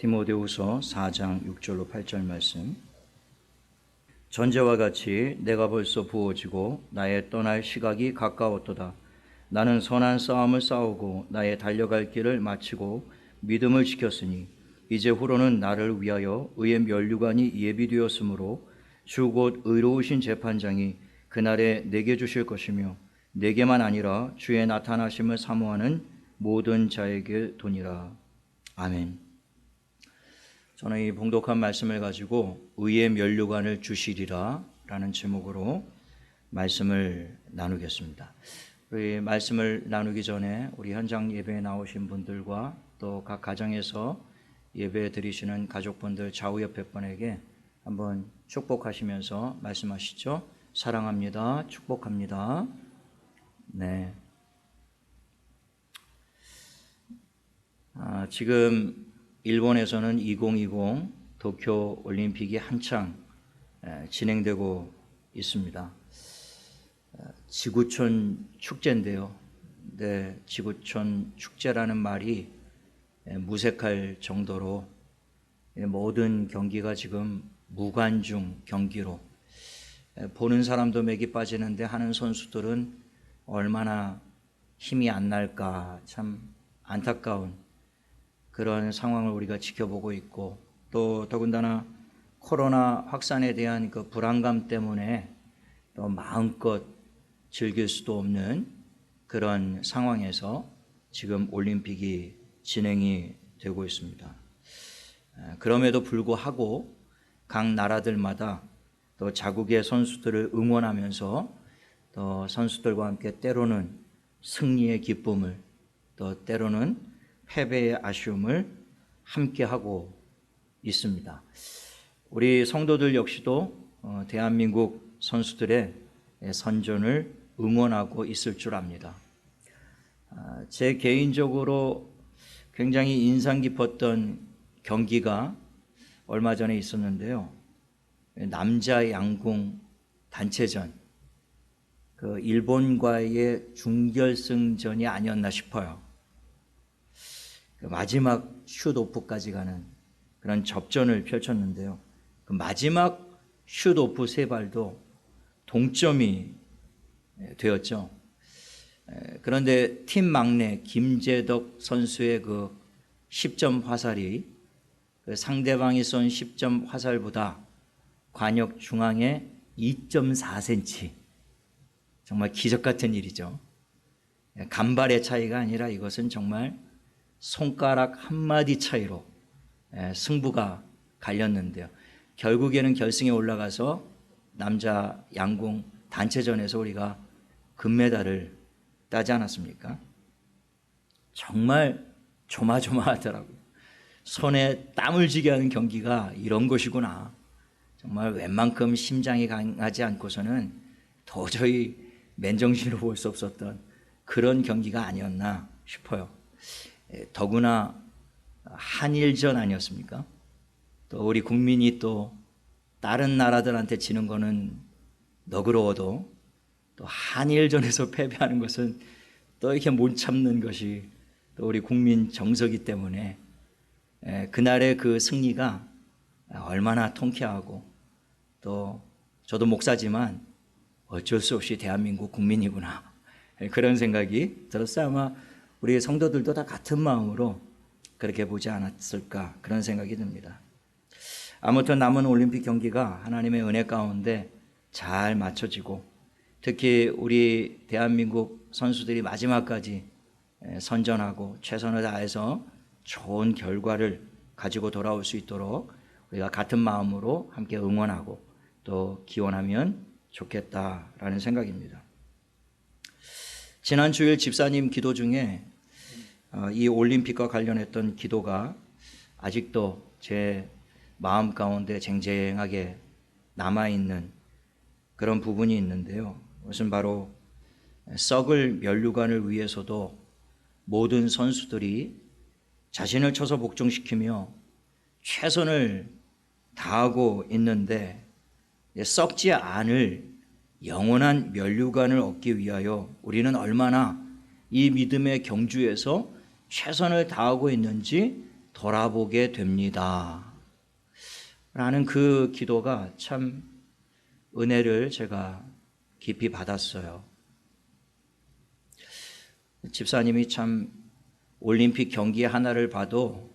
디모데후서 4장 6절로 8절 말씀. 전제와 같이 내가 벌써 부어지고 나의 떠날 시각이 가까웠도다. 나는 선한 싸움을 싸우고 나의 달려갈 길을 마치고 믿음을 지켰으니 이제 후로는 나를 위하여 의의 면류관이 예비되었으므로 주 곧 의로우신 재판장이 그날에 내게 주실 것이며 내게만 아니라 주의 나타나심을 사모하는 모든 자에게 도니라. 아멘. 저는 이 봉독한 말씀을 가지고 의의 면류관을 주시리라 라는 제목으로 말씀을 나누겠습니다. 우리 말씀을 나누기 전에 우리 현장 예배에 나오신 분들과 또 각 가정에서 예배 드리시는 가족분들 좌우 옆에 분에게 한번 축복하시면서 말씀하시죠. 사랑합니다. 축복합니다. 네. 지금 일본에서는 2020 도쿄 올림픽이 한창 진행되고 있습니다. 지구촌 축제인데요. 네, 지구촌 축제라는 말이 무색할 정도로 모든 경기가 지금 무관중 경기로 보는 사람도 맥이 빠지는데 하는 선수들은 얼마나 힘이 안 날까 참 안타까운 그런 상황을 우리가 지켜보고 있고, 또 더군다나 코로나 확산에 대한 그 불안감 때문에 또 마음껏 즐길 수도 없는 그런 상황에서 지금 올림픽이 진행이 되고 있습니다. 그럼에도 불구하고 각 나라들마다 또 자국의 선수들을 응원하면서 또 선수들과 함께 때로는 승리의 기쁨을 또 때로는 패배의 아쉬움을 함께하고 있습니다. 우리 성도들 역시도 대한민국 선수들의 선전을 응원하고 있을 줄 압니다. 제 개인적으로 굉장히 인상 깊었던 경기가 얼마 전에 있었는데요. 남자 양궁 단체전, 그 일본과의 준결승전이 아니었나 싶어요. 마지막 슛오프까지 가는 그런 접전을 펼쳤는데요. 그 마지막 슛오프 세 발도 동점이 되었죠. 그런데 팀 막내 김재덕 선수의 그 10점 화살이 그 상대방이 쏜 10점 화살보다 관역 중앙에 2.4cm, 정말 기적 같은 일이죠. 간발의 차이가 아니라 이것은 정말 손가락 한마디 차이로 승부가 갈렸는데요. 결국에는 결승에 올라가서 남자 양궁 단체전에서 우리가 금메달을 따지 않았습니까? 정말 조마조마하더라고요. 손에 땀을 쥐게 하는 경기가 이런 것이구나. 정말 웬만큼 심장이 강하지 않고서는 도저히 맨정신으로 볼 수 없었던 그런 경기가 아니었나 싶어요. 더구나 한일전 아니었습니까? 또 우리 국민이 또 다른 나라들한테 지는 거는 너그러워도 또 한일전에서 패배하는 것은 또 이렇게 못 참는 것이 또 우리 국민 정서기 때문에 그날의 그 승리가 얼마나 통쾌하고, 또 저도 목사지만 어쩔 수 없이 대한민국 국민이구나 그런 생각이 들었어요. 아마 우리 성도들도 다 같은 마음으로 그렇게 보지 않았을까 그런 생각이 듭니다. 아무튼 남은 올림픽 경기가 하나님의 은혜 가운데 잘 맞춰지고, 특히 우리 대한민국 선수들이 마지막까지 선전하고 최선을 다해서 좋은 결과를 가지고 돌아올 수 있도록 우리가 같은 마음으로 함께 응원하고 또 기원하면 좋겠다라는 생각입니다. 지난 주일 집사님 기도 중에 이 올림픽과 관련했던 기도가 아직도 제 마음 가운데 쟁쟁하게 남아있는 그런 부분이 있는데요. 그것은 바로 썩을 면류관을 위해서도 모든 선수들이 자신을 쳐서 복종시키며 최선을 다하고 있는데, 썩지 않을 영원한 면류관을 얻기 위하여 우리는 얼마나 이 믿음의 경주에서 최선을 다하고 있는지 돌아보게 됩니다. 라는 그 기도가 참 은혜를 제가 깊이 받았어요. 집사님이 참 올림픽 경기 하나를 봐도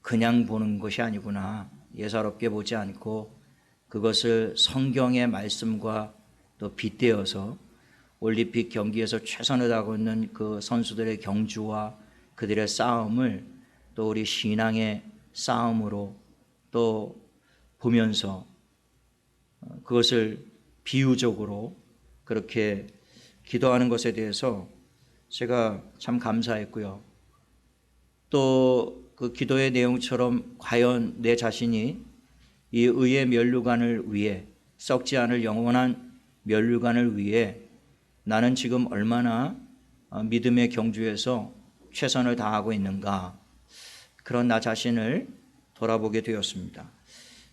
그냥 보는 것이 아니구나, 예사롭게 보지 않고 그것을 성경의 말씀과 또 빗대어서 올림픽 경기에서 최선을 다하고 있는 그 선수들의 경주와 그들의 싸움을 또 우리 신앙의 싸움으로 또 보면서 그것을 비유적으로 그렇게 기도하는 것에 대해서 제가 참 감사했고요. 또 그 기도의 내용처럼 과연 내 자신이 이 의의 면류관을 위해, 썩지 않을 영원한 면류관을 위해 나는 지금 얼마나 믿음의 경주에서 최선을 다하고 있는가, 그런 나 자신을 돌아보게 되었습니다.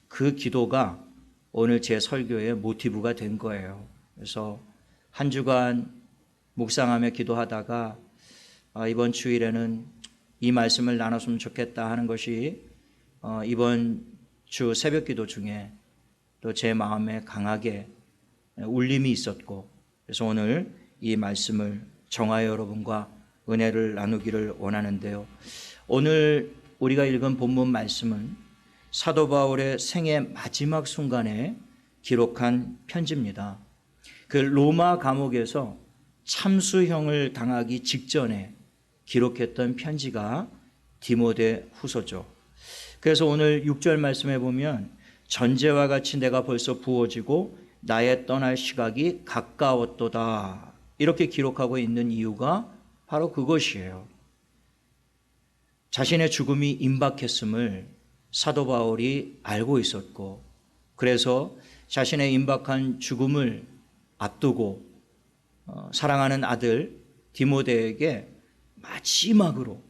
그 기도가 오늘 제 설교의 모티브가 된 거예요. 그래서 한 주간 묵상하며 기도하다가 이번 주일에는 이 말씀을 나눴으면 좋겠다 하는 것이 이번 주 새벽 기도 중에 또 제 마음에 강하게 울림이 있었고, 그래서 오늘 이 말씀을 정하여 여러분과 은혜를 나누기를 원하는데요. 오늘 우리가 읽은 본문 말씀은 사도 바울의 생의 마지막 순간에 기록한 편지입니다. 그 로마 감옥에서 참수형을 당하기 직전에 기록했던 편지가 디모데 후서죠. 그래서 오늘 6절 말씀에 보면 전제와 같이 내가 벌써 부어지고 나의 떠날 시각이 가까웠도다, 이렇게 기록하고 있는 이유가 바로 그것이에요. 자신의 죽음이 임박했음을 사도 바울이 알고 있었고, 그래서 자신의 임박한 죽음을 앞두고 사랑하는 아들 디모데에게 마지막으로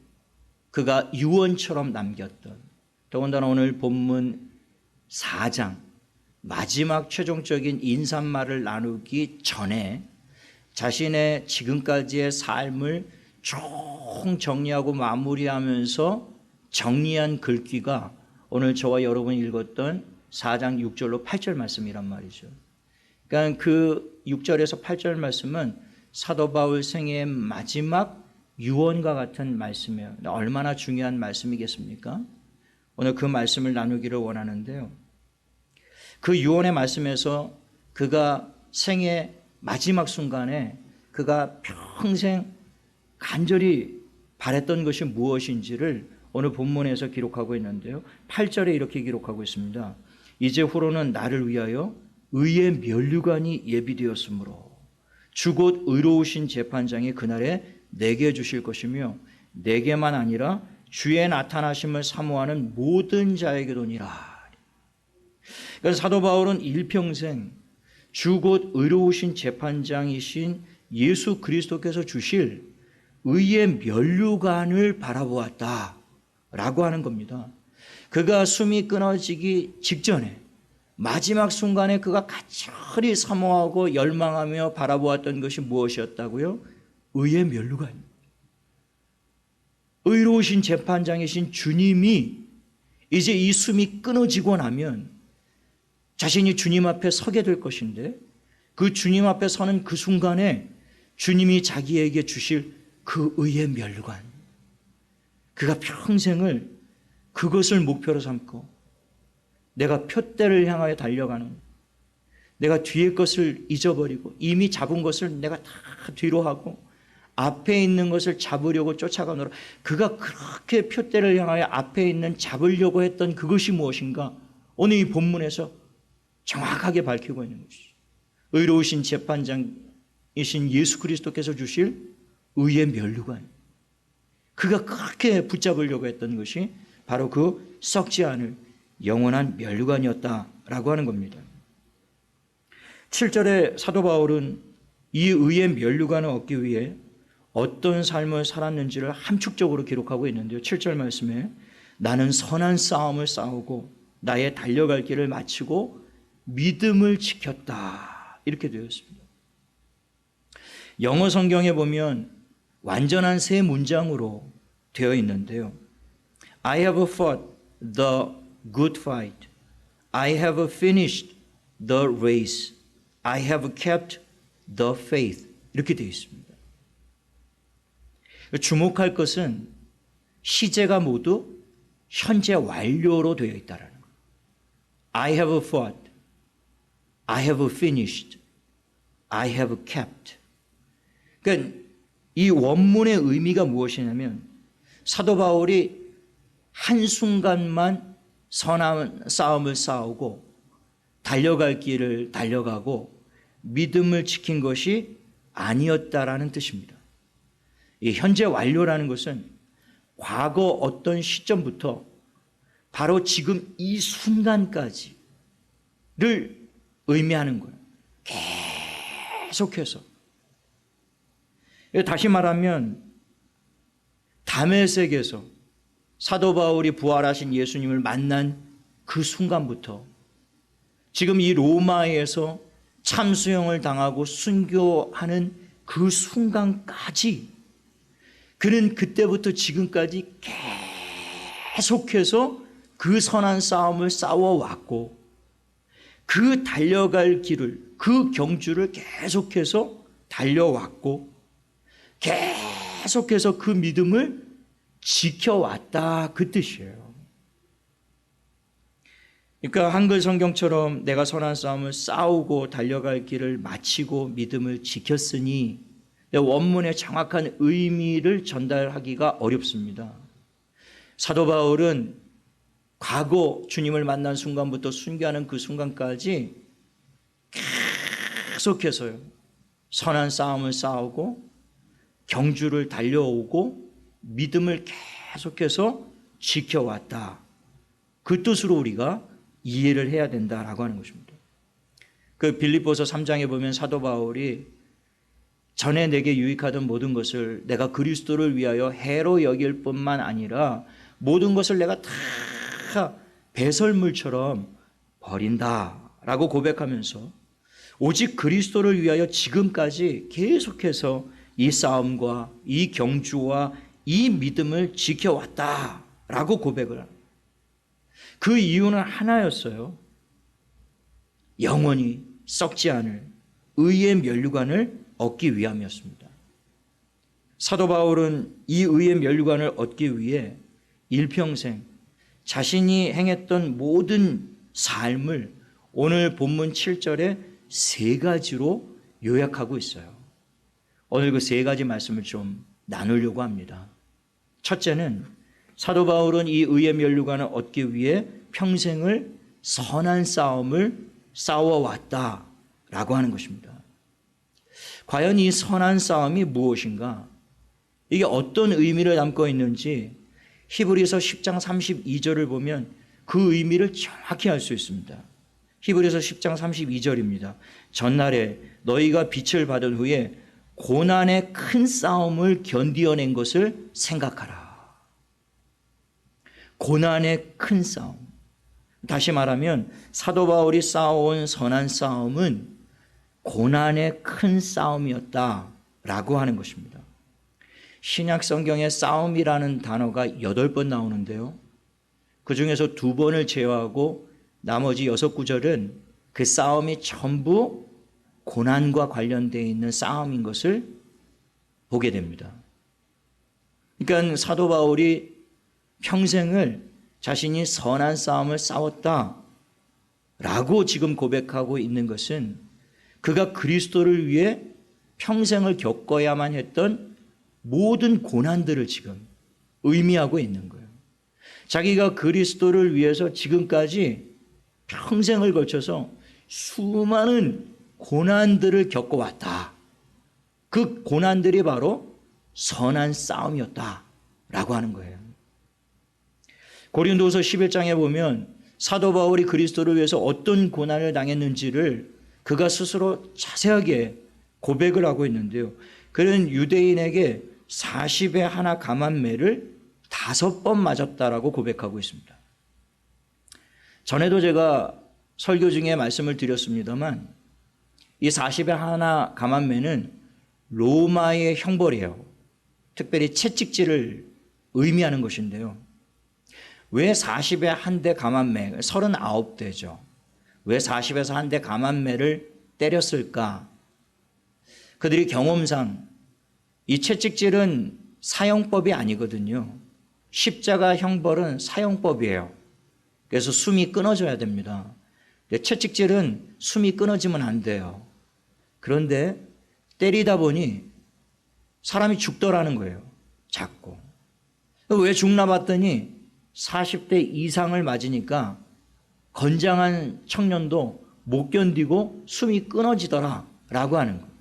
그가 유언처럼 남겼던, 더군다나 오늘 본문 4장 마지막 최종적인 인사말을 나누기 전에 자신의 지금까지의 삶을 총 정리하고 마무리하면서 정리한 글귀가 오늘 저와 여러분이 읽었던 4장 6절로 8절 말씀이란 말이죠. 그러니까 그 6절에서 8절 말씀은 사도 바울 생애의 마지막 유언과 같은 말씀이에요. 얼마나 중요한 말씀이겠습니까? 오늘 그 말씀을 나누기를 원하는데요. 그 유언의 말씀에서 그가 생애 마지막 순간에 그가 평생 간절히 바랬던 것이 무엇인지를 오늘 본문에서 기록하고 있는데요. 8절에 이렇게 기록하고 있습니다. 이제 후로는 나를 위하여 의의 면류관이 예비되었으므로 주 곧 의로우신 재판장이 그날에 내게 주실 것이며 내게만 아니라 주의 나타나심을 사모하는 모든 자에게도니라. 그래서 사도 바울은 일평생 주 곧 의로우신 재판장이신 예수 그리스도께서 주실 의의 면류관을 바라보았다라고 하는 겁니다. 그가 숨이 끊어지기 직전에 마지막 순간에 그가 간절히 사모하고 열망하며 바라보았던 것이 무엇이었다고요? 의의 면류관. 의로우신 재판장이신 주님이 이제 이 숨이 끊어지고 나면 자신이 주님 앞에 서게 될 것인데, 그 주님 앞에 서는 그 순간에 주님이 자기에게 주실 그 의의 면류관, 그가 평생을 그것을 목표로 삼고 내가 표대를 향하여 달려가는, 내가 뒤의 것을 잊어버리고 이미 잡은 것을 내가 다 뒤로 하고 앞에 있는 것을 잡으려고 쫓아가노라. 그가 그렇게 표대를 향하여 앞에 있는 잡으려고 했던 그것이 무엇인가? 오늘 이 본문에서 정확하게 밝히고 있는 것이죠. 의로우신 재판장이신 예수 그리스도께서 주실 의의 면류관, 그가 그렇게 붙잡으려고 했던 것이 바로 그 썩지 않을 영원한 면류관이었다라고 하는 겁니다. 7절에 사도 바울은 이 의의 면류관을 얻기 위해 어떤 삶을 살았는지를 함축적으로 기록하고 있는데요. 7절 말씀에 나는 선한 싸움을 싸우고 나의 달려갈 길을 마치고 믿음을 지켰다, 이렇게 되어 있습니다. 영어 성경에 보면 완전한 세 문장으로 되어 있는데요. I have fought the good fight. I have finished the race. I have kept the faith. 이렇게 되어 있습니다. 주목할 것은 시제가 모두 현재 완료로 되어 있다는 거예요. I have fought. I have finished. I have kept. 그러니까 이 원문의 의미가 무엇이냐면 사도 바울이 한순간만 선한 싸움을 싸우고 달려갈 길을 달려가고 믿음을 지킨 것이 아니었다라는 뜻입니다. 이 현재 완료라는 것은 과거 어떤 시점부터 바로 지금 이 순간까지를 의미하는 거예요. 계속해서. 다시 말하면 다메섹에서 사도 바울이 부활하신 예수님을 만난 그 순간부터 지금 이 로마에서 참수형을 당하고 순교하는 그 순간까지 그는 그때부터 지금까지 계속해서 그 선한 싸움을 싸워왔고 그 달려갈 길을, 그 경주를 계속해서 달려왔고 계속해서 그 믿음을 지켜왔다, 그 뜻이에요. 그러니까 한글 성경처럼 내가 선한 싸움을 싸우고 달려갈 길을 마치고 믿음을 지켰으니 원문의 정확한 의미를 전달하기가 어렵습니다. 사도 바울은 과거 주님을 만난 순간부터 순교하는 그 순간까지 계속해서요 선한 싸움을 싸우고 경주를 달려오고 믿음을 계속해서 지켜왔다. 그 뜻으로 우리가 이해를 해야 된다라고 하는 것입니다. 그 빌립보서 3장에 보면 사도 바울이 전에 내게 유익하던 모든 것을 내가 그리스도를 위하여 해로 여길 뿐만 아니라 모든 것을 내가 다 배설물처럼 버린다라고 고백하면서 오직 그리스도를 위하여 지금까지 계속해서 이 싸움과 이 경주와 이 믿음을 지켜왔다라고 고백을 합니다. 그 이유는 하나였어요. 영원히 썩지 않을 의의 면류관을 얻기 위함이었습니다. 사도 바울은 이 의의 면류관을 얻기 위해 일평생 자신이 행했던 모든 삶을 오늘 본문 7절에 세 가지로 요약하고 있어요. 오늘 그 세 가지 말씀을 좀 나누려고 합니다. 첫째는 사도 바울은 이 의의 면류관을 얻기 위해 평생을 선한 싸움을 싸워왔다라고 하는 것입니다. 과연 이 선한 싸움이 무엇인가? 이게 어떤 의미를 담고 있는지 히브리서 10장 32절을 보면 그 의미를 정확히 알 수 있습니다. 히브리서 10장 32절입니다. 전날에 너희가 빛을 받은 후에 고난의 큰 싸움을 견디어낸 것을 생각하라. 고난의 큰 싸움. 다시 말하면 사도 바울이 싸워온 선한 싸움은 고난의 큰 싸움이었다라고 하는 것입니다. 신약 성경에 싸움이라는 단어가 8번 나오는데요. 그 중에서 2번을 제외하고 나머지 6구절은 그 싸움이 전부 고난과 관련되어 있는 싸움인 것을 보게 됩니다. 그러니까 사도 바울이 평생을 자신이 선한 싸움을 싸웠다라고 지금 고백하고 있는 것은 그가 그리스도를 위해 평생을 겪어야만 했던 모든 고난들을 지금 의미하고 있는 거예요. 자기가 그리스도를 위해서 지금까지 평생을 걸쳐서 수많은 고난들을 겪어왔다. 그 고난들이 바로 선한 싸움이었다라고 하는 거예요. 고린도서 11장에 보면 사도 바울이 그리스도를 위해서 어떤 고난을 당했는지를 그가 스스로 자세하게 고백을 하고 있는데요. 그는 유대인에게 40에 하나 감한 매를 5번 맞았다라고 고백하고 있습니다. 전에도 제가 설교 중에 말씀을 드렸습니다만 이 40에 하나 감한 매는 로마의 형벌이에요. 특별히 채찍질을 의미하는 것인데요. 왜 40에 한 대 감한매, 39대죠. 왜 40에서 한 대 감한매를 때렸을까? 그들이 경험상 이 채찍질은 사형법이 아니거든요. 십자가 형벌은 사형법이에요. 그래서 숨이 끊어져야 됩니다. 채찍질은 숨이 끊어지면 안 돼요. 그런데 때리다 보니 사람이 죽더라는 거예요. 자꾸. 왜 죽나 봤더니 40대 이상을 맞으니까 건장한 청년도 못 견디고 숨이 끊어지더라라고 하는 거예요.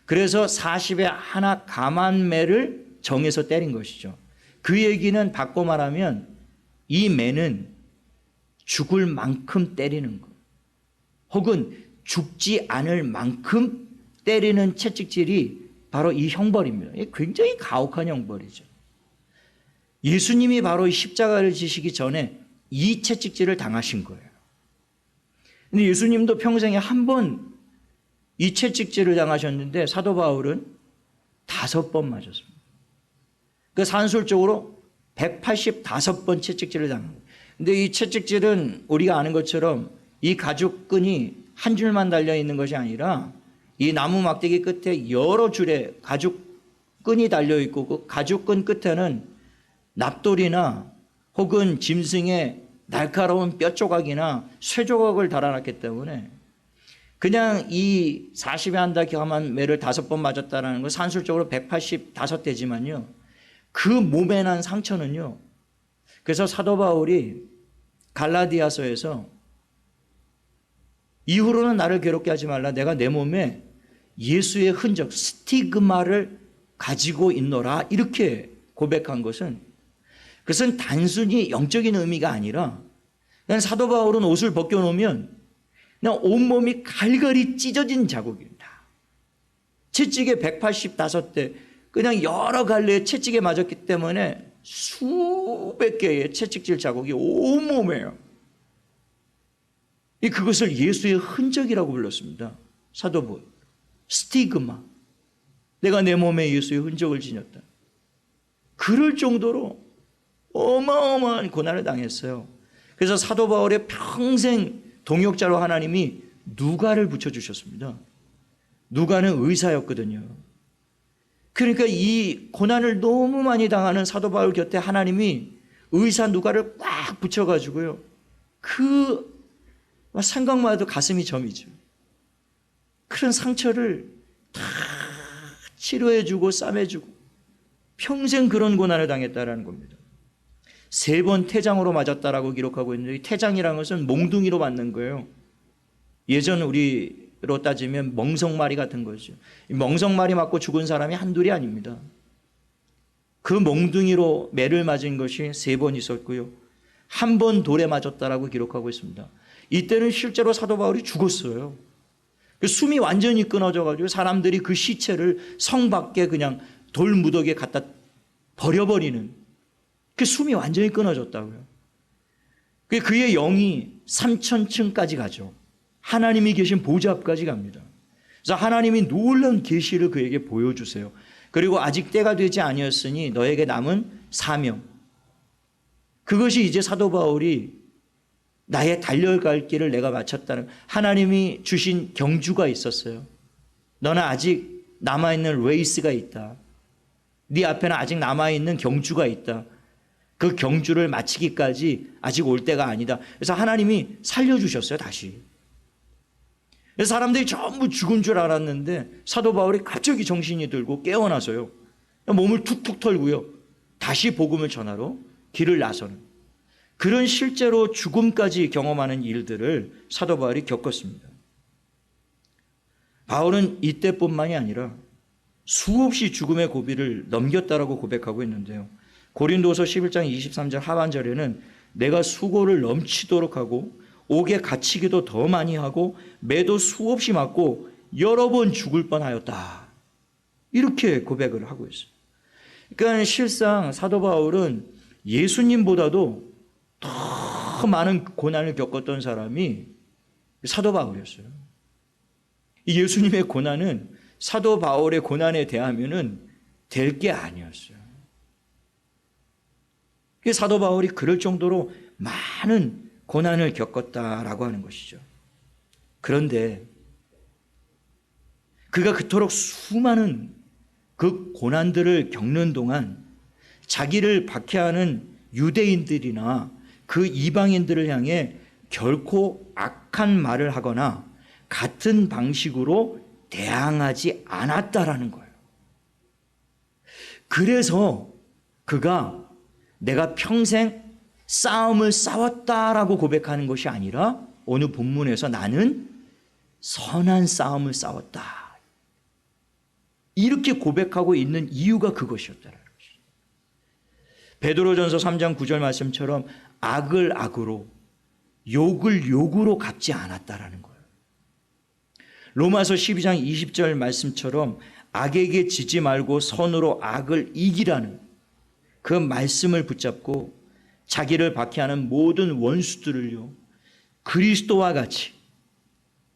그래서 40에 하나 감한매를 정해서 때린 것이죠. 그 얘기는 바꿔 말하면 이 매는 죽을 만큼 때리는 것, 혹은 죽지 않을 만큼 때리는 채찍질이 바로 이 형벌입니다. 굉장히 가혹한 형벌이죠. 예수님이 바로 십자가를 지시기 전에 이 채찍질을 당하신 거예요. 근데 예수님도 평생에 한 번 이 채찍질을 당하셨는데 사도 바울은 5번 맞았습니다. 그 산술적으로 185번 채찍질을 당한 거예요. 근데 이 채찍질은 우리가 아는 것처럼 이 가죽끈이 한 줄만 달려 있는 것이 아니라 이 나무 막대기 끝에 여러 줄의 가죽끈이 달려 있고 그 가죽끈 끝에는 납돌이나 혹은 짐승의 날카로운 뼈 조각이나 쇠 조각을 달아놨기 때문에 그냥 이 40에 한다 감한매를 5번 맞았다는 건 산술적으로 185대지만요. 그 몸에 난 상처는요. 그래서 사도 바울이 갈라디아서에서 이후로는 나를 괴롭게 하지 말라. 내가 내 몸에 예수의 흔적, 스티그마를 가지고 있노라. 이렇게 고백한 것은 그것은 단순히 영적인 의미가 아니라 그냥 사도 바울은 옷을 벗겨놓으면 그냥 온몸이 갈갈이 찢어진 자국입니다. 채찍에 185대 그냥 여러 갈래의 채찍에 맞았기 때문에 수백 개의 채찍질 자국이 온몸에요. 그것을 예수의 흔적이라고 불렀습니다. 사도 바울. 스티그마. 내가 내 몸에 예수의 흔적을 지녔다. 그럴 정도로 어마어마한 고난을 당했어요. 그래서 사도 바울의 평생 동역자로 하나님이 누가를 붙여주셨습니다. 누가는 의사였거든요. 그러니까 이 고난을 너무 많이 당하는 사도 바울 곁에 하나님이 의사 누가를 꽉 붙여가지고요. 그 생각만 해도 가슴이 저미죠. 그런 상처를 다 치료해주고 싸매주고 평생 그런 고난을 당했다라는 겁니다. 3번 태장으로 맞았다라고 기록하고 있는데 이 태장이라는 것은 몽둥이로 맞는 거예요. 예전 우리로 따지면 멍석마리 같은 거죠. 이 멍석마리 맞고 죽은 사람이 한둘이 아닙니다. 그 몽둥이로 매를 맞은 것이 3번 있었고요. 1번 돌에 맞았다라고 기록하고 있습니다. 이때는 실제로 사도 바울이 죽었어요. 숨이 완전히 끊어져가지고 사람들이 그 시체를 성 밖에 그냥 돌 무더기에 갖다 버려버리는 그 숨이 완전히 끊어졌다고요. 그의 영이 3000층까지 가죠. 하나님이 계신 보좌 앞까지 갑니다. 그래서 하나님이 놀라운 계시를 그에게 보여주세요. 그리고 아직 때가 되지 아니었으니 너에게 남은 사명. 그것이 이제 사도 바울이 나의 달려갈 길을 내가 마쳤다는 하나님이 주신 경주가 있었어요. 너는 아직 남아있는 레이스가 있다. 네 앞에는 아직 남아있는 경주가 있다. 그 경주를 마치기까지 아직 올 때가 아니다. 그래서 하나님이 살려주셨어요, 다시. 그래서 사람들이 전부 죽은 줄 알았는데 사도 바울이 갑자기 정신이 들고 깨어나서요. 몸을 툭툭 털고요. 다시 복음을 전하러 길을 나서는 그런 실제로 죽음까지 경험하는 일들을 사도 바울이 겪었습니다. 바울은 이때뿐만이 아니라 수없이 죽음의 고비를 넘겼다라고 고백하고 있는데요. 고린도서 11장 23절 하반절에는 내가 수고를 넘치도록 하고 옥에 갇히기도 더 많이 하고 매도 수없이 맞고 여러 번 죽을 뻔하였다. 이렇게 고백을 하고 있어요. 그러니까 실상 사도 바울은 예수님보다도 더 많은 고난을 겪었던 사람이 사도 바울이었어요. 예수님의 고난은 사도 바울의 고난에 대하면은 될 게 아니었어요. 사도 바울이 그럴 정도로 많은 고난을 겪었다라고 하는 것이죠. 그런데 그가 그토록 수많은 그 고난들을 겪는 동안 자기를 박해하는 유대인들이나 그 이방인들을 향해 결코 악한 말을 하거나 같은 방식으로 대항하지 않았다라는 거예요. 그래서 그가 내가 평생 싸움을 싸웠다라고 고백하는 것이 아니라 오늘 본문에서 나는 선한 싸움을 싸웠다, 이렇게 고백하고 있는 이유가 그것이었다라는 것이죠. 베드로전서 3장 9절 말씀처럼 악을 악으로 욕을 욕으로 갚지 않았다라는 거예요. 로마서 12장 20절 말씀처럼 악에게 지지 말고 선으로 악을 이기라는 그 말씀을 붙잡고 자기를 박해하는 모든 원수들을요, 그리스도와 같이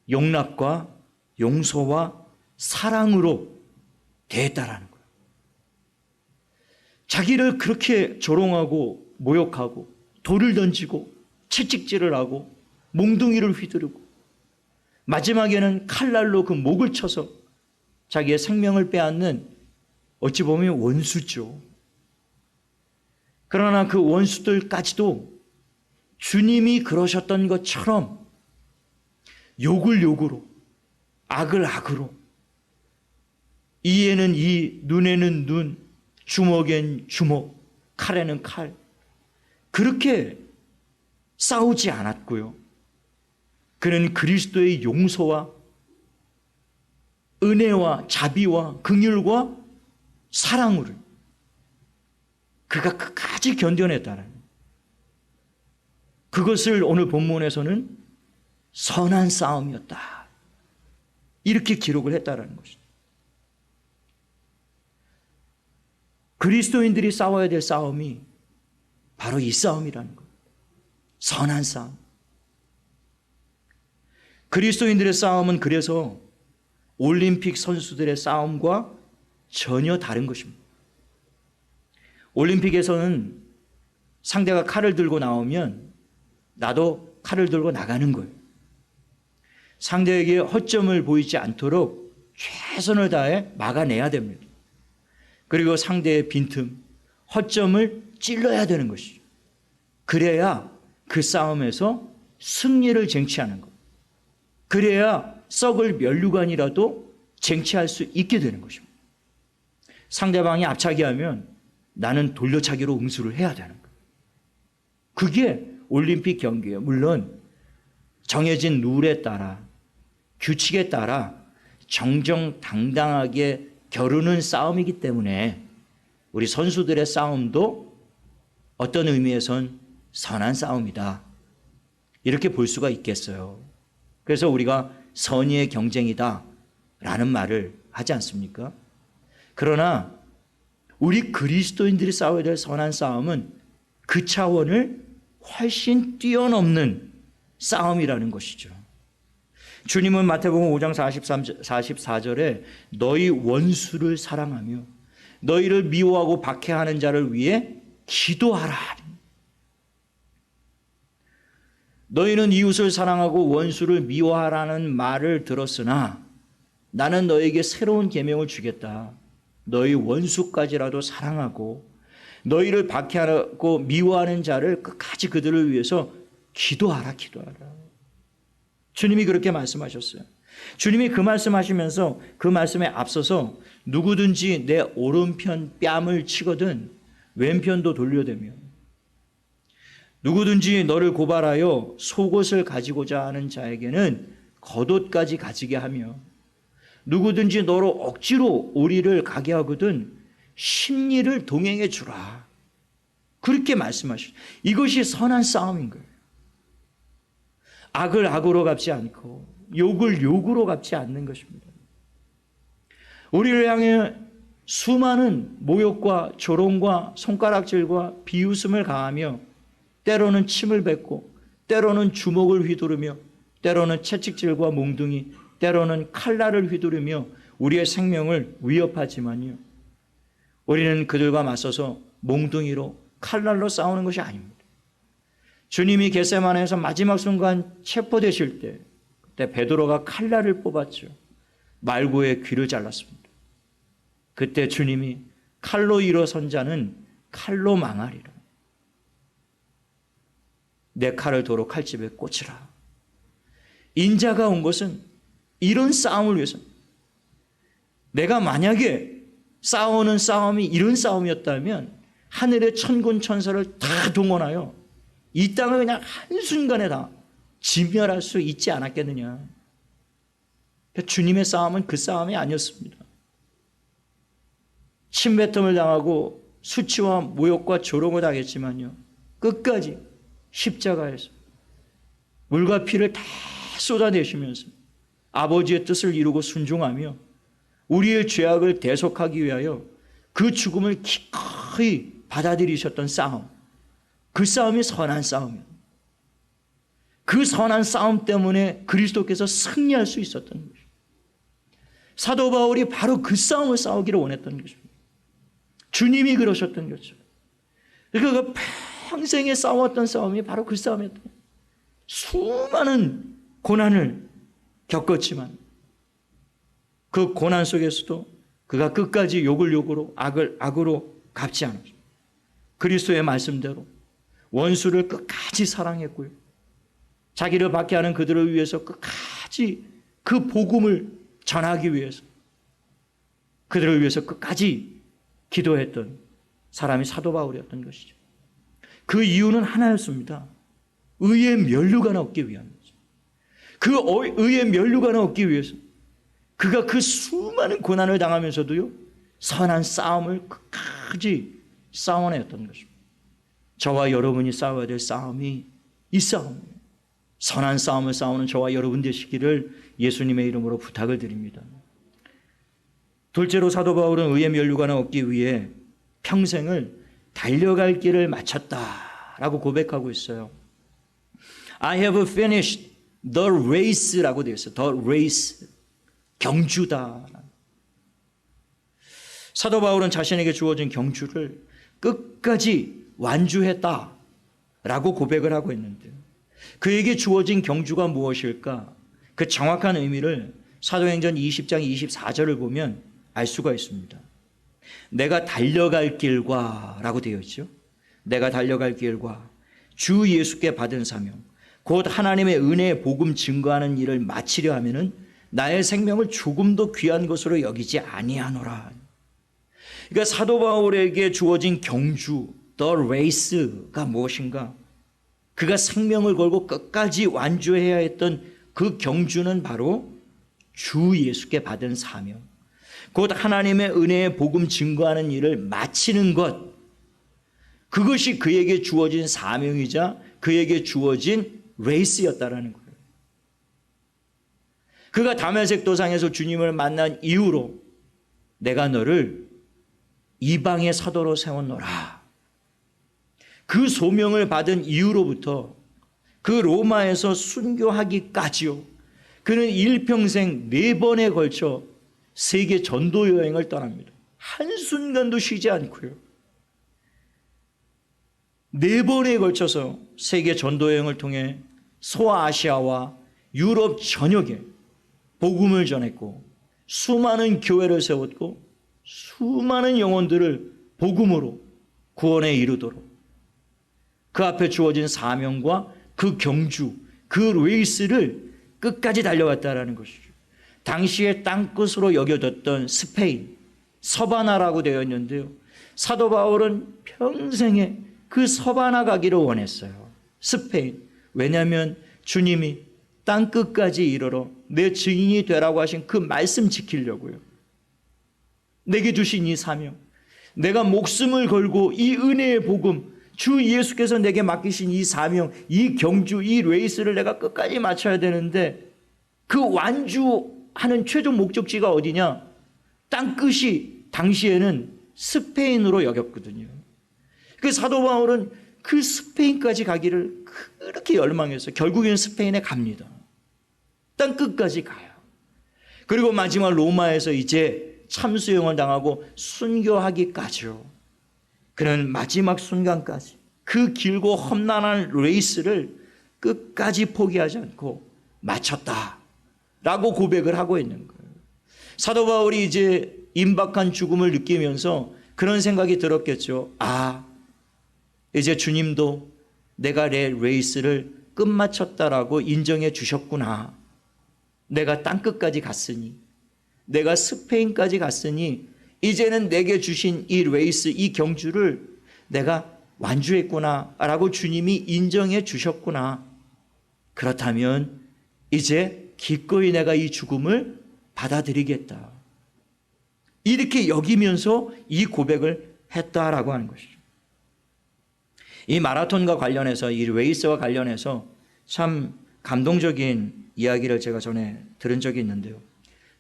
용납과 용서와 사랑으로 대했다라는 거예요. 자기를 그렇게 조롱하고 모욕하고 돌을 던지고 채찍질을 하고 몽둥이를 휘두르고 마지막에는 칼날로 그 목을 쳐서 자기의 생명을 빼앗는, 어찌 보면 원수죠. 그러나 그 원수들까지도 주님이 그러셨던 것처럼 욕을 욕으로, 악을 악으로, 이에는 이, 눈에는 눈, 주먹엔 주먹, 칼에는 칼, 그렇게 싸우지 않았고요. 그는 그리스도의 용서와 은혜와 자비와 긍휼과 사랑으로 그가 끝까지 견뎌냈다는, 그것을 오늘 본문에서는 선한 싸움이었다, 이렇게 기록을 했다라는 것입니다. 그리스도인들이 싸워야 될 싸움이 바로 이 싸움이라는 거예요. 선한 싸움. 그리스도인들의 싸움은 그래서 올림픽 선수들의 싸움과 전혀 다른 것입니다. 올림픽에서는 상대가 칼을 들고 나오면 나도 칼을 들고 나가는 거예요. 상대에게 허점을 보이지 않도록 최선을 다해 막아내야 됩니다. 그리고 상대의 빈틈, 허점을 찔러야 되는 것이죠. 그래야 그 싸움에서 승리를 쟁취하는 것, 그래야 썩을 면류관이라도 쟁취할 수 있게 되는 것입니다. 상대방이 앞차기 하면 나는 돌려차기로 응수를 해야 되는 거예요. 그게 올림픽 경기예요. 물론 정해진 룰에 따라, 규칙에 따라 정정당당하게 겨루는 싸움이기 때문에 우리 선수들의 싸움도 어떤 의미에선 선한 싸움이다, 이렇게 볼 수가 있겠어요. 그래서 우리가 선의의 경쟁이다 라는 말을 하지 않습니까? 그러나 우리 그리스도인들이 싸워야 될 선한 싸움은 그 차원을 훨씬 뛰어넘는 싸움이라는 것이죠. 주님은 마태복음 5장 44절에 너희 원수를 사랑하며 너희를 미워하고 박해하는 자를 위해 기도하라. 너희는 이웃을 사랑하고 원수를 미워하라는 말을 들었으나 나는 너에게 새로운 계명을 주겠다. 너희 원수까지라도 사랑하고 너희를 박해하고 미워하는 자를 끝까지 그들을 위해서 기도하라. 주님이 그렇게 말씀하셨어요. 주님이 그 말씀하시면서 그 말씀에 앞서서 누구든지 내 오른편 뺨을 치거든 왼편도 돌려대며, 누구든지 너를 고발하여 속옷을 가지고자 하는 자에게는 겉옷까지 가지게 하며, 누구든지 너로 억지로 오리를 가게 하거든 십리를 동행해 주라. 그렇게 말씀하시죠. 이것이 선한 싸움인 거예요. 악을 악으로 갚지 않고 욕을 욕으로 갚지 않는 것입니다. 우리를 향해 수많은 모욕과 조롱과 손가락질과 비웃음을 가하며 때로는 침을 뱉고 때로는 주먹을 휘두르며 때로는 채찍질과 몽둥이, 때로는 칼날을 휘두르며 우리의 생명을 위협하지만요, 우리는 그들과 맞서서 몽둥이로 칼날로 싸우는 것이 아닙니다. 주님이 겟세마네에서 마지막 순간 체포되실 때 그때 베드로가 칼날을 뽑았죠. 말고의 귀를 잘랐습니다. 그때 주님이 칼로 일어선 자는 칼로 망하리라. 내 칼을 도로 칼집에 꽂으라. 인자가 온 것은 이런 싸움을 위해서입니다. 내가 만약에 싸우는 싸움이 이런 싸움이었다면 하늘의 천군 천사를 다 동원하여 이 땅을 그냥 한순간에 다 진멸할 수 있지 않았겠느냐. 주님의 싸움은 그 싸움이 아니었습니다. 침뱉음을 당하고 수치와 모욕과 조롱을 당했지만요, 끝까지 십자가에서 물과 피를 다 쏟아내시면서 아버지의 뜻을 이루고 순종하며 우리의 죄악을 대속하기 위하여 그 죽음을 기꺼이 받아들이셨던 싸움, 그 싸움이 선한 싸움이에요. 그 선한 싸움 때문에 그리스도께서 승리할 수 있었던 것이에요. 사도 바울이 바로 그 싸움을 싸우기를 원했던 것입니다. 주님이 그러셨던 거죠. 그러니까 그 평생에 싸웠던 싸움이 바로 그 싸움이었던 거예요. 수많은 고난을 겪었지만 그 고난 속에서도 그가 끝까지 욕을 욕으로 악을 악으로 갚지 않았습니다. 그리스도의 말씀대로 원수를 끝까지 사랑했고요. 자기를 박해하는 그들을 위해서 끝까지 그 복음을 전하기 위해서 그들을 위해서 끝까지 기도했던 사람이 사도 바울이었던 것이죠. 그 이유는 하나였습니다. 의의 면류관을 얻기 위함이죠. 그 의의 면류관을 얻기 위해서 그가 그 수많은 고난을 당하면서도요, 선한 싸움을 끝까지 싸워내었던 것입니다. 저와 여러분이 싸워야 될 싸움이 이 싸움이에요. 선한 싸움을 싸우는 저와 여러분 되시기를 예수님의 이름으로 부탁을 드립니다. 둘째로 사도 바울은 의의 면류관을 얻기 위해 평생을 달려갈 길을 마쳤다라고 고백하고 있어요. I have finished the race라고 되어 있어요. The race. 경주다. 사도 바울은 자신에게 주어진 경주를 끝까지 완주했다라고 고백을 하고 있는데요. 그에게 주어진 경주가 무엇일까? 그 정확한 의미를 사도행전 20장 24절을 보면 알 수가 있습니다. 내가 달려갈 길과 라고 되어 있죠. 내가 달려갈 길과 주 예수께 받은 사명 곧 하나님의 은혜의 복음 증거하는 일을 마치려 하면은 나의 생명을 조금도 귀한 것으로 여기지 아니하노라. 그러니까 사도 바울에게 주어진 경주, the race가 무엇인가? 그가 생명을 걸고 끝까지 완주해야 했던 그 경주는 바로 주 예수께 받은 사명, 곧 하나님의 은혜의 복음 증거하는 일을 마치는 것, 그것이 그에게 주어진 사명이자 그에게 주어진 레이스였다라는 거예요. 그가 다메섹 도상에서 주님을 만난 이후로 내가 너를 이방의 사도로 세웠노라. 그 소명을 받은 이후로부터 그 로마에서 순교하기까지요, 그는 일평생 4번에 걸쳐 세계 전도 여행을 떠납니다. 한순간도 쉬지 않고요. 4번에 걸쳐서 세계 전도 여행을 통해 소아시아와 유럽 전역에 복음을 전했고 수많은 교회를 세웠고 수많은 영혼들을 복음으로 구원에 이르도록 그 앞에 주어진 사명과 그 경주, 그 레이스를 끝까지 달려갔다라는 것이죠. 당시에 땅끝으로 여겨졌던 스페인, 서바나라고 되어 있는데요. 사도 바울은 평생에 그 서바나 가기를 원했어요. 스페인. 왜냐하면 주님이 땅끝까지 이르러 내 증인이 되라고 하신 그 말씀 지키려고요. 내게 주신 이 사명, 내가 목숨을 걸고 이 은혜의 복음, 주 예수께서 내게 맡기신 이 사명, 이 경주, 이 레이스를 내가 끝까지 마쳐야 되는데 그 완주하는 최종 목적지가 어디냐? 땅끝이 당시에는 스페인으로 여겼거든요. 그 사도 바울은 그 스페인까지 가기를 그렇게 열망해서 결국에는 스페인에 갑니다. 땅끝까지 가요. 그리고 마지막 로마에서 이제 참수형을 당하고 순교하기까지요. 그는 마지막 순간까지 그 길고 험난한 레이스를 끝까지 포기하지 않고 마쳤다라고 고백을 하고 있는 거예요. 사도 바울이 이제 임박한 죽음을 느끼면서 그런 생각이 들었겠죠. 아, 이제 주님도 내가 내 레이스를 끝마쳤다라고 인정해 주셨구나. 내가 땅끝까지 갔으니, 내가 스페인까지 갔으니 이제는 내게 주신 이 레이스, 이 경주를 내가 완주했구나 라고 주님이 인정해 주셨구나. 그렇다면 이제 기꺼이 내가 이 죽음을 받아들이겠다. 이렇게 여기면서 이 고백을 했다라고 하는 것이죠. 이 마라톤과 관련해서, 이 레이스와 관련해서 참 감동적인 이야기를 제가 전에 들은 적이 있는데요.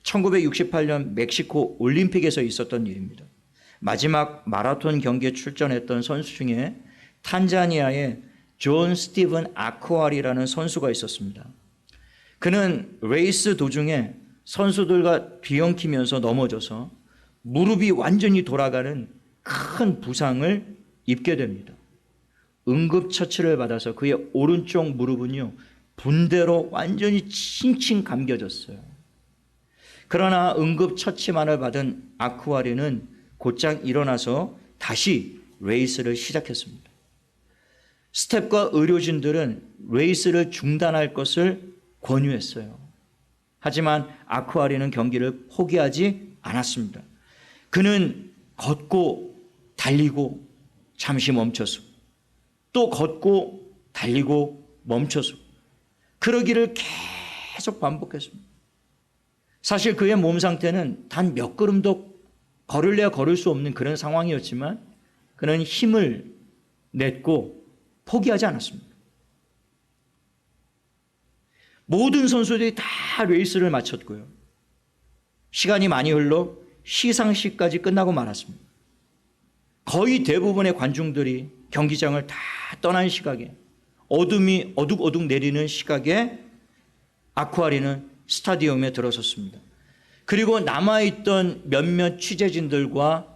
1968년 멕시코 올림픽에서 있었던 일입니다. 마지막 마라톤 경기에 출전했던 선수 중에 탄자니아의 존 스티븐 아쿠아리라는 선수가 있었습니다. 그는 레이스 도중에 선수들과 뒤엉키면서 넘어져서 무릎이 완전히 돌아가는 큰 부상을 입게 됩니다. 응급처치를 받아서 그의 오른쪽 무릎은요, 분대로 완전히 칭칭 감겨졌어요. 그러나 응급처치만을 받은 아쿠아리는 곧장 일어나서 다시 레이스를 시작했습니다. 스텝과 의료진들은 레이스를 중단할 것을 권유했어요. 하지만 아쿠아리는 경기를 포기하지 않았습니다. 그는 걷고 달리고 잠시 멈춰서 또 걷고 달리고 멈춰서 그러기를 계속 반복했습니다. 사실 그의 몸 상태는 단 몇 걸음도 걸을래야 걸을 수 없는 그런 상황이었지만 그는 힘을 냈고 포기하지 않았습니다. 모든 선수들이 다 레이스를 마쳤고요. 시간이 많이 흘러 시상식까지 끝나고 말았습니다. 거의 대부분의 관중들이 경기장을 다 떠난 시각에, 어둠이 어둑어둑 내리는 시각에 아쿠아리는 스타디움에 들어섰습니다. 그리고 남아있던 몇몇 취재진들과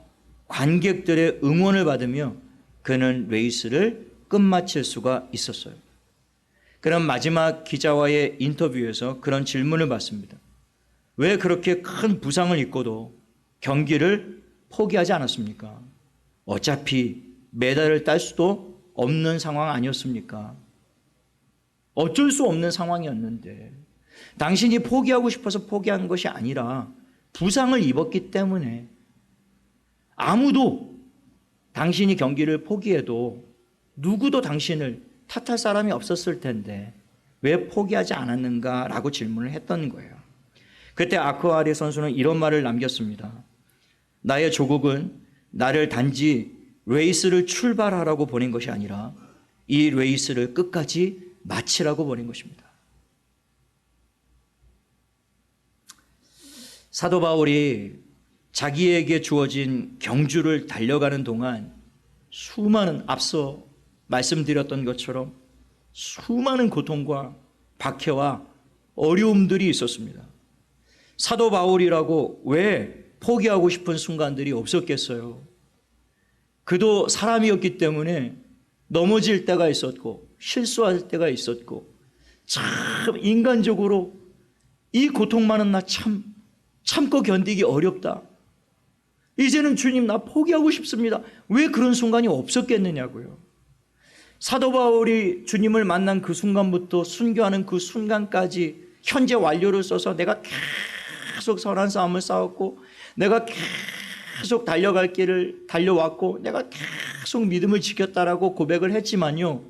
관객들의 응원을 받으며 그는 레이스를 끝마칠 수가 있었어요. 그런 마지막 기자와의 인터뷰에서 그런 질문을 받습니다. 왜 그렇게 큰 부상을 입고도 경기를 포기하지 않았습니까? 어차피 메달을 딸 수도 없는 상황 아니었습니까? 어쩔 수 없는 상황이었는데 당신이 포기하고 싶어서 포기한 것이 아니라 부상을 입었기 때문에 아무도 당신이 경기를 포기해도 누구도 당신을 탓할 사람이 없었을 텐데 왜 포기하지 않았는가라고 질문을 했던 거예요. 그때 아쿠아리 선수는 이런 말을 남겼습니다. 나의 조국은 나를 단지 레이스를 출발하라고 보낸 것이 아니라 이 레이스를 끝까지 마치라고 보낸 것입니다. 사도 바울이 자기에게 주어진 경주를 달려가는 동안 수많은, 앞서 말씀드렸던 것처럼 수많은 고통과 박해와 어려움들이 있었습니다. 사도 바울이라고 왜 포기하고 싶은 순간들이 없었겠어요? 그도 사람이었기 때문에 넘어질 때가 있었고 실수할 때가 있었고 참 인간적으로 이 고통 많은 나 참고 견디기 어렵다. 이제는 주님 나 포기하고 싶습니다. 왜 그런 순간이 없었겠느냐고요. 사도 바울이 주님을 만난 그 순간부터 순교하는 그 순간까지 현재 완료를 써서 내가 계속 선한 싸움을 싸웠고 내가 계속 달려갈 길을 달려왔고 내가 계속 믿음을 지켰다라고 고백을 했지만요.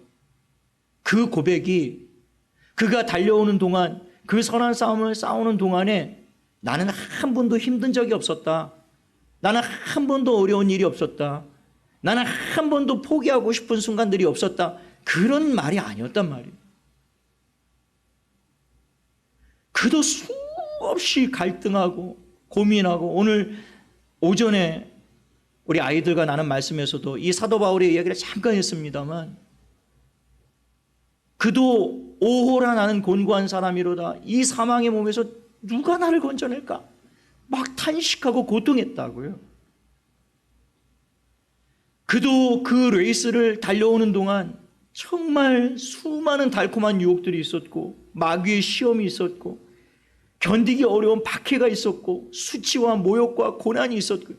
그 고백이 그가 달려오는 동안 그 선한 싸움을 싸우는 동안에 나는 한 번도 힘든 적이 없었다. 나는 한 번도 어려운 일이 없었다. 나는 한 번도 포기하고 싶은 순간들이 없었다. 그런 말이 아니었단 말이에요. 그도 수없이 갈등하고 고민하고 오늘 오전에 우리 아이들과 나눈 말씀에서도 이 사도 바울의 이야기를 잠깐 했습니다만 그도 오호라 나는 곤고한 사람이로다. 이 사망의 몸에서 누가 나를 건져낼까? 막 탄식하고 고통했다고요. 그도 그 레이스를 달려오는 동안 정말 수많은 달콤한 유혹들이 있었고, 마귀의 시험이 있었고, 견디기 어려운 박해가 있었고, 수치와 모욕과 고난이 있었고,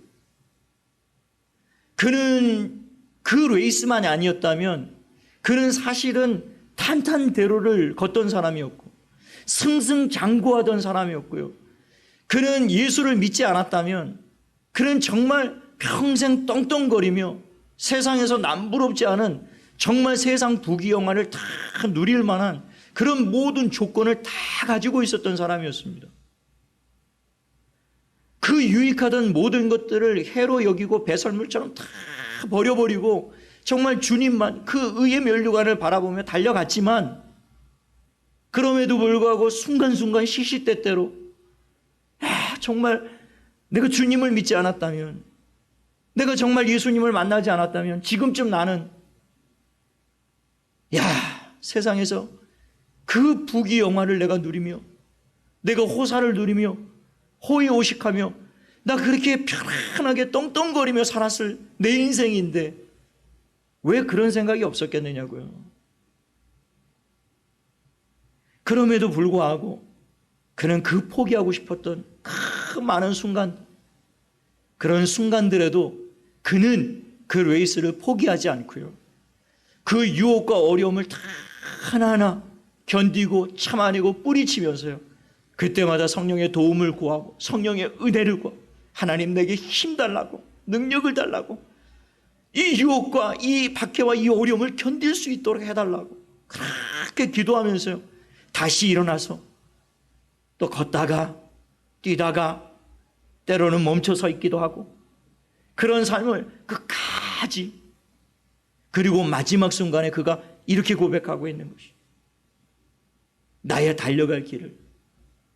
그는 그 레이스만이 아니었다면 그는 사실은 탄탄대로를 걷던 사람이었고 승승장구하던 사람이었고요. 그는 예수를 믿지 않았다면 그는 정말 평생 떵떵거리며 세상에서 남부럽지 않은 정말 세상 부귀영화를 다 누릴 만한 그런 모든 조건을 다 가지고 있었던 사람이었습니다. 그 유익하던 모든 것들을 해로 여기고 배설물처럼 다 버려버리고 정말 주님만, 그 의의 면류관을 바라보며 달려갔지만, 그럼에도 불구하고 순간순간 시시때때로 정말 내가 주님을 믿지 않았다면, 내가 정말 예수님을 만나지 않았다면 지금쯤 나는 세상에서 그 부귀영화를 내가 누리며 내가 호사를 누리며 호의호식하며 나 그렇게 편안하게 떵떵거리며 살았을 내 인생인데 왜 그런 생각이 없었겠느냐고요. 그럼에도 불구하고 그는 그 포기하고 싶었던 그 많은 순간, 그런 순간들에도 그는 그 레이스를 포기하지 않고요, 그 유혹과 어려움을 다 하나하나 견디고 참아내고 뿌리치면서요, 그때마다 성령의 도움을 구하고 성령의 은혜를 구하고 하나님 내게 힘 달라고, 능력을 달라고, 이 유혹과 이 박해와 이 어려움을 견딜 수 있도록 해달라고 그렇게 기도하면서요, 다시 일어나서 또 걷다가 뛰다가 때로는 멈춰서 있기도 하고, 그런 삶을 끝까지, 그리고 마지막 순간에 그가 이렇게 고백하고 있는 것이, 나의 달려갈 길을,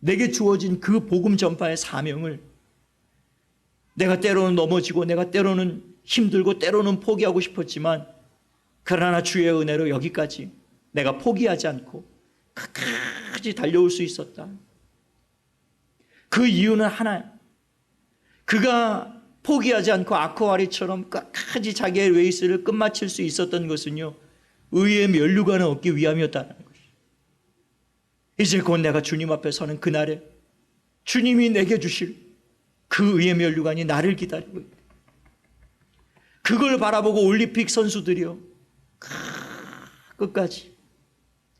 내게 주어진 그 복음 전파의 사명을 내가 때로는 넘어지고 내가 때로는 힘들고 때로는 포기하고 싶었지만, 그러나 주의 은혜로 여기까지 내가 포기하지 않고 끝까지 달려올 수 있었다. 그 이유는 하나야. 그가 포기하지 않고 아쿠아리처럼 끝까지 자기의 레이스를 끝마칠 수 있었던 것은요, 의의 면류관을 얻기 위함이었다는 것이죠. 이제 곧 내가 주님 앞에 서는 그날에 주님이 내게 주실 그 의의 면류관이 나를 기다리고 있다. 그걸 바라보고 올림픽 선수들이요, 끝까지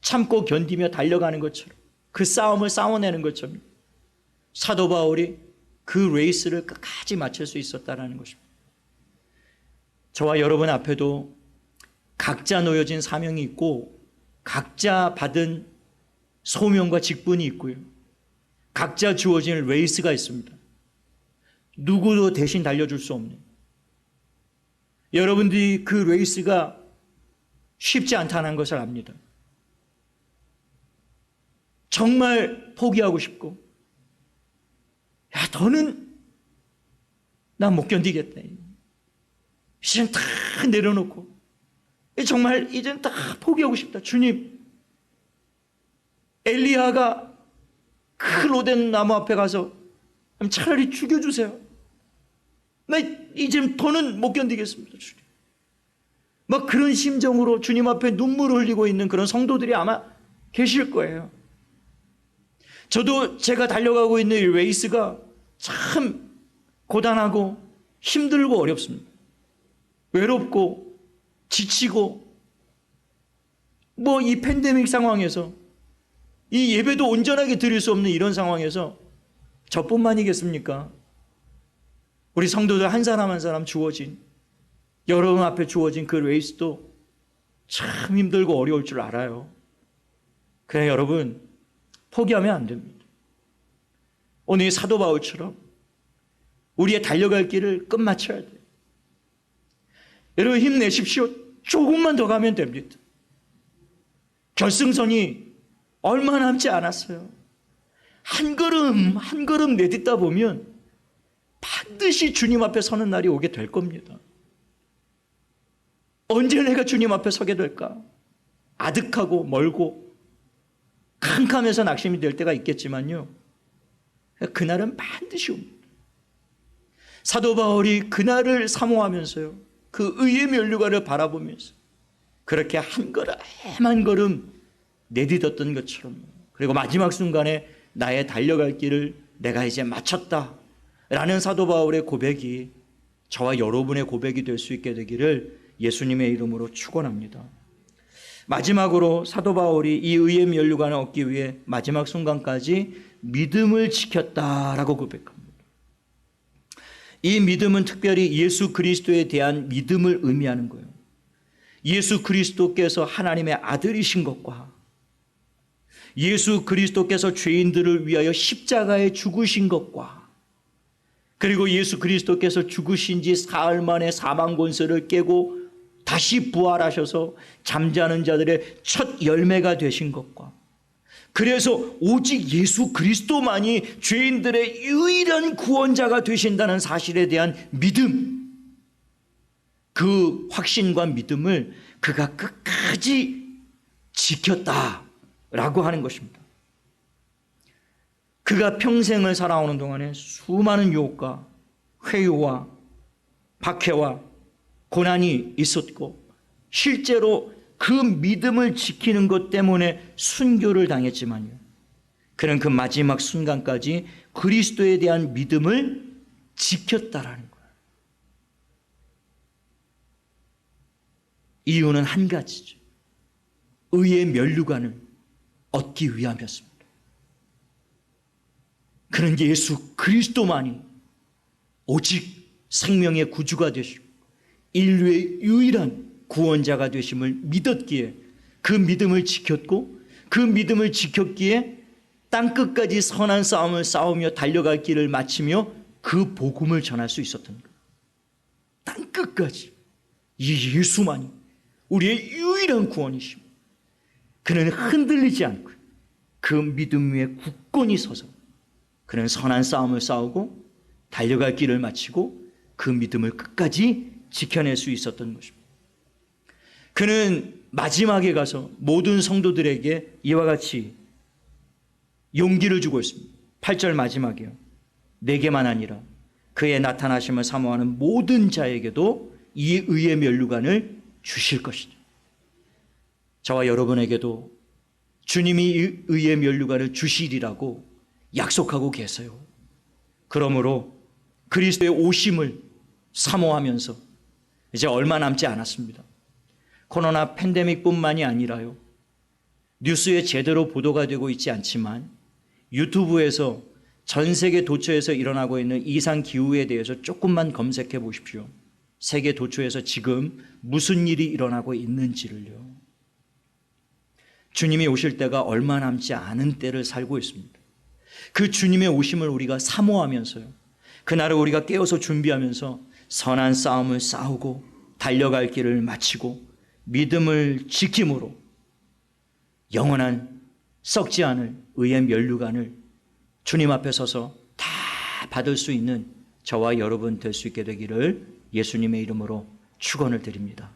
참고 견디며 달려가는 것처럼, 그 싸움을 싸워내는 것처럼 사도 바울이 그 레이스를 끝까지 마칠 수 있었다는 것입니다. 저와 여러분 앞에도 각자 놓여진 사명이 있고 각자 받은 소명과 직분이 있고요, 각자 주어진 레이스가 있습니다. 누구도 대신 달려줄 수 없는, 여러분들이 그 레이스가 쉽지 않다는 것을 압니다. 정말 포기하고 싶고, 더는 나 못 견디겠다, 이제는 다 내려놓고 정말 이제는 다 포기하고 싶다. 주님, 엘리야가 그 로덴 나무 앞에 가서 차라리 죽여주세요. 나 이제 더는 못 견디겠습니다, 주님. 막 그런 심정으로 주님 앞에 눈물을 흘리고 있는 그런 성도들이 아마 계실 거예요. 저도 제가 달려가고 있는 이 레이스가 참 고단하고 힘들고 어렵습니다. 외롭고 지치고, 이 팬데믹 상황에서 이 예배도 온전하게 드릴 수 없는 이런 상황에서 저뿐만이겠습니까? 우리 성도들 한 사람 한 사람 주어진, 여러분 앞에 주어진 그 레이스도 참 힘들고 어려울 줄 알아요. 그래, 여러분 포기하면 안 됩니다. 오늘 이 사도 바울처럼 우리의 달려갈 길을 끝마쳐야 돼요. 여러분 힘내십시오. 조금만 더 가면 됩니다. 결승선이 얼마 남지 않았어요. 한 걸음 한 걸음 내딛다 보면 반드시 주님 앞에 서는 날이 오게 될 겁니다. 언제 내가 주님 앞에 서게 될까? 아득하고 멀고 캄캄해서 낙심이 될 때가 있겠지만요, 그날은 반드시 옵니다. 사도 바울이 그날을 사모하면서요, 그 의의 면류관을 바라보면서 그렇게 한 걸음 한 걸음 내딛었던 것처럼, 그리고 마지막 순간에 나의 달려갈 길을 내가 이제 마쳤다 라는 사도 바울의 고백이 저와 여러분의 고백이 될 수 있게 되기를 예수님의 이름으로 축원합니다. 마지막으로 사도 바울이 이 의의 면류관을 얻기 위해 마지막 순간까지 믿음을 지켰다라고 고백합니다. 이 믿음은 특별히 예수 그리스도에 대한 믿음을 의미하는 거예요. 예수 그리스도께서 하나님의 아들이신 것과 예수 그리스도께서 죄인들을 위하여 십자가에 죽으신 것과, 그리고 예수 그리스도께서 죽으신 지 사흘 만에 사망 권세를 깨고 다시 부활하셔서 잠자는 자들의 첫 열매가 되신 것과, 그래서 오직 예수 그리스도만이 죄인들의 유일한 구원자가 되신다는 사실에 대한 믿음, 그 확신과 믿음을 그가 끝까지 지켰다라고 하는 것입니다. 그가 평생을 살아오는 동안에 수많은 유혹과 회유와 박해와 고난이 있었고, 실제로 그 믿음을 지키는 것 때문에 순교를 당했지만요, 그는 그 마지막 순간까지 그리스도에 대한 믿음을 지켰다라는 거예요. 이유는 한 가지죠. 의의 면류관을 얻기 위함이었습니다. 그는 예수 그리스도만이 오직 생명의 구주가 되시고 인류의 유일한 구원자가 되심을 믿었기에 그 믿음을 지켰고, 그 믿음을 지켰기에 땅끝까지 선한 싸움을 싸우며 달려갈 길을 마치며 그 복음을 전할 수 있었던 거예요. 땅끝까지 이 예수만이 우리의 유일한 구원이십니다. 그는 흔들리지 않고 그 믿음 위에 굳건히 서서 그는 선한 싸움을 싸우고 달려갈 길을 마치고 그 믿음을 끝까지 지켜낼 수 있었던 것입니다. 그는 마지막에 가서 모든 성도들에게 이와 같이 용기를 주고 있습니다. 8절 마지막이요. 내게만 아니라 그의 나타나심을 사모하는 모든 자에게도 이 의의 면류관을 주실 것이다. 저와 여러분에게도 주님이 이 의의 면류관을 주시리라고 약속하고 계세요. 그러므로 그리스도의 오심을 사모하면서 이제 얼마 남지 않았습니다. 코로나 팬데믹뿐만이 아니라요, 뉴스에 제대로 보도가 되고 있지 않지만 유튜브에서 전 세계 도처에서 일어나고 있는 이상기후에 대해서 조금만 검색해 보십시오. 세계 도처에서 지금 무슨 일이 일어나고 있는지를요. 주님이 오실 때가 얼마 남지 않은 때를 살고 있습니다. 그 주님의 오심을 우리가 사모하면서요, 그날을 우리가 깨어서 준비하면서 선한 싸움을 싸우고 달려갈 길을 마치고 믿음을 지킴으로 영원한 썩지 않을 의의 면류관을 주님 앞에 서서 다 받을 수 있는 저와 여러분 될 수 있게 되기를 예수님의 이름으로 축원을 드립니다.